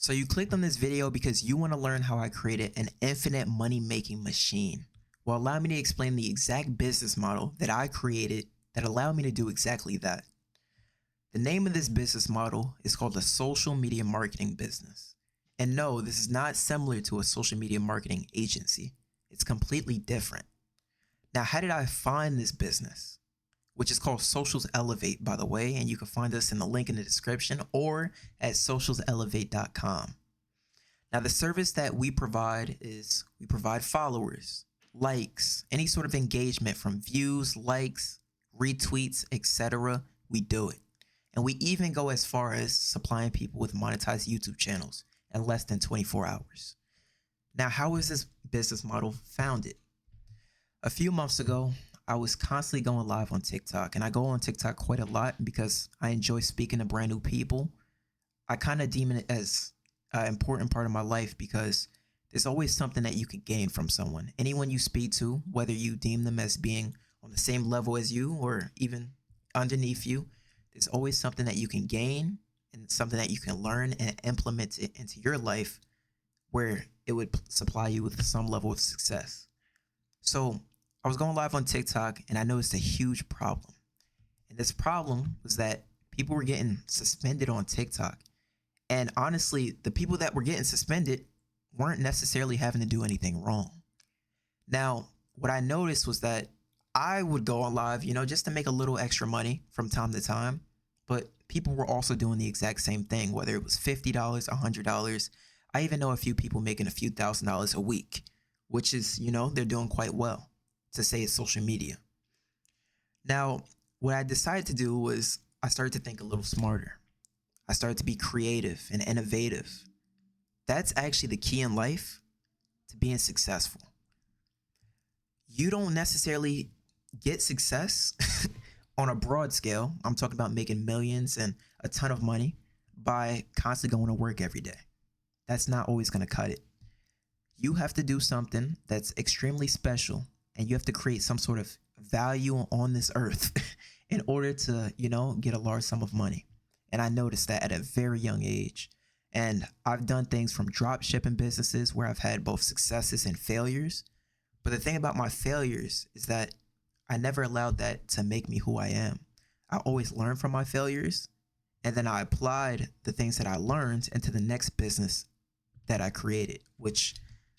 So you clicked on this video because you want to learn how I created an infinite money making machine. Well, allow me to explain the exact business model that I created that allowed me to do exactly that. The name of this business model is called a social media marketing business. And no, this is not similar to a social media marketing agency. It's completely different. Now, how did I find this business? Which is called Socials Elevate, by the way, and you can find us in the link in the description or at socialselevate.com. Now, the service that we provide is we provide followers, likes, any sort of engagement from views, likes, retweets, etc. We do it. And we even go as far as supplying people with monetized YouTube channels in less than 24 hours. Now, how is this business model founded? A few months ago, I was constantly going live on TikTok, and I go on TikTok quite a lot because I enjoy speaking to brand new people. I kind of deem it as an important part of my life because there's always something that you can gain from someone. Anyone you speak to, whether you deem them as being on the same level as you or even underneath you, there's always something that you can gain and something that you can learn and implement it into your life where it would supply you with some level of success. So I was going live on TikTok and I noticed a huge problem. And this problem was that people were getting suspended on TikTok. And honestly, the people that were getting suspended weren't necessarily having to do anything wrong. Now, what I noticed was that I would go on live, just to make a little extra money from time to time. But people were also doing the exact same thing, whether it was $50, $100. I even know a few people making a few $1,000s a week, which is, they're doing quite well to say it's social media. Now, what I decided to do was I started to think a little smarter. I started to be creative and innovative. That's actually the key in life to being successful. You don't necessarily get success on a broad scale. I'm talking about making millions and a ton of money by constantly going to work every day. That's not always going to cut it. You have to do something that's extremely special, and you have to create some sort of value on this earth in order to, get a large sum of money. And I noticed that at a very young age. And I've done things from drop shipping businesses where I've had both successes and failures. But the thing about my failures is that I never allowed that to make me who I am. I always learned from my failures, and then I applied the things that I learned into the next business that I created, which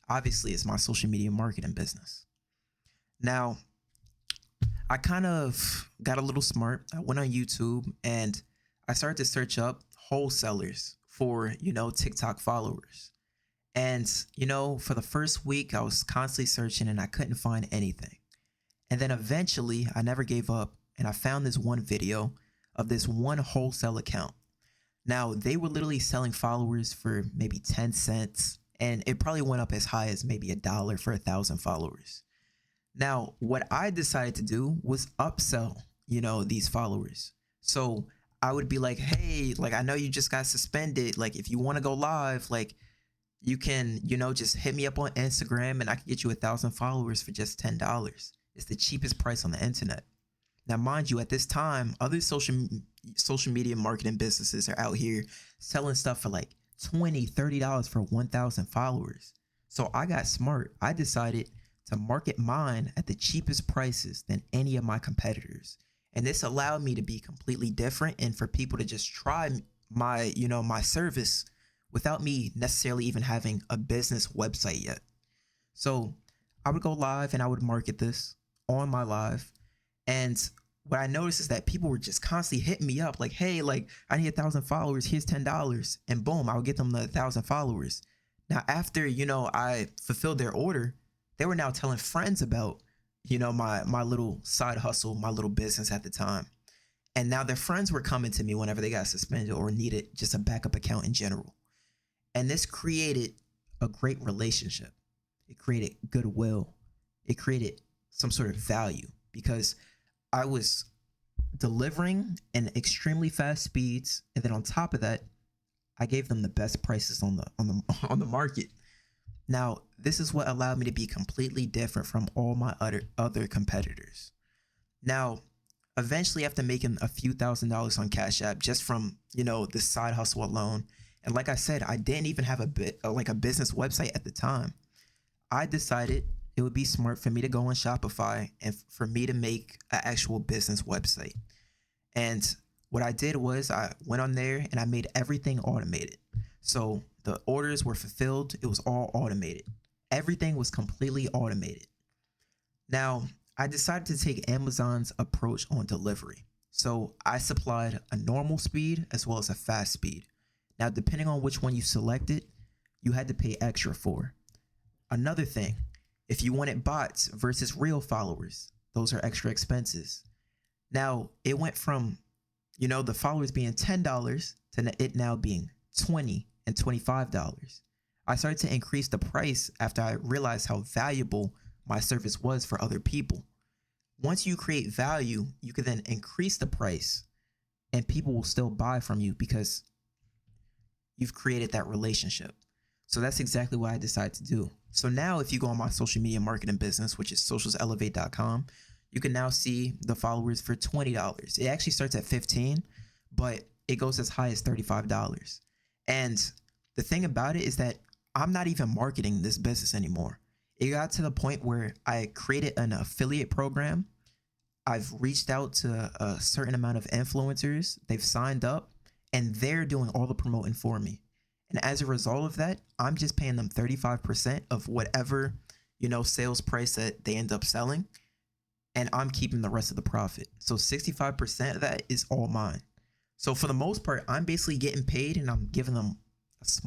obviously is my social media marketing business. Now, I kind of got a little smart. I went on YouTube and I started to search up wholesalers for, TikTok followers. And, for the first week, I was constantly searching and I couldn't find anything. And then eventually, I never gave up and I found this one video of this one wholesale account. Now, they were literally selling followers for maybe 10 cents, and it probably went up as high as maybe $1 for 1,000 followers. Now, what I decided to do was upsell, these followers. So I would be like, hey, I know you just got suspended. If you want to go live, you can, just hit me up on Instagram and I can get you 1,000 followers for just $10. It's the cheapest price on the internet. Now, mind you, at this time, other social media marketing businesses are out here selling stuff for $20, $30 for 1,000 followers. So I got smart. I decided to market mine at the cheapest prices than any of my competitors. And this allowed me to be completely different and for people to just try my, my service without me necessarily even having a business website yet. So I would go live and I would market this on my live. And what I noticed is that people were just constantly hitting me up hey, I need 1,000 followers. Here's $10. And boom, I would get them the 1,000 followers. Now, after, I fulfilled their order, they were now telling friends about, my little side hustle, my little business at the time. And now their friends were coming to me whenever they got suspended or needed just a backup account in general. And this created a great relationship. It created goodwill. It created some sort of value because I was delivering in extremely fast speeds. And then on top of that, I gave them the best prices on the market. Now, this is what allowed me to be completely different from all my other competitors. Now, eventually after making a few $1,000s on Cash App just from, this side hustle alone, And like I said, I didn't even have like a business website at the time. I decided it would be smart for me to go on Shopify and for me to make an actual business website. And what I did was I went on there and I made everything automated. So the orders were fulfilled, it was all automated. Everything was completely automated. Now, I decided to take Amazon's approach on delivery. So I supplied a normal speed as well as a fast speed. Now, depending on which one you selected, you had to pay extra for. Another thing, if you wanted bots versus real followers, those are extra expenses. Now, it went from, the followers being $10 to it now being $20 and $25. I started to increase the price after I realized how valuable my service was for other people. Once you create value, you can then increase the price and people will still buy from you because you've created that relationship. So that's exactly what I decided to do. So now if you go on my social media marketing business, which is socialselevate.com, you can now see the followers for $20. It actually starts at $15, but it goes as high as $35. And the thing about it is that I'm not even marketing this business anymore. It got to the point where I created an affiliate program. I've reached out to a certain amount of influencers. They've signed up and they're doing all the promoting for me. And as a result of that, I'm just paying them 35% of whatever, sales price that they end up selling. And I'm keeping the rest of the profit. So 65% of that is all mine. So for the most part, I'm basically getting paid and I'm giving them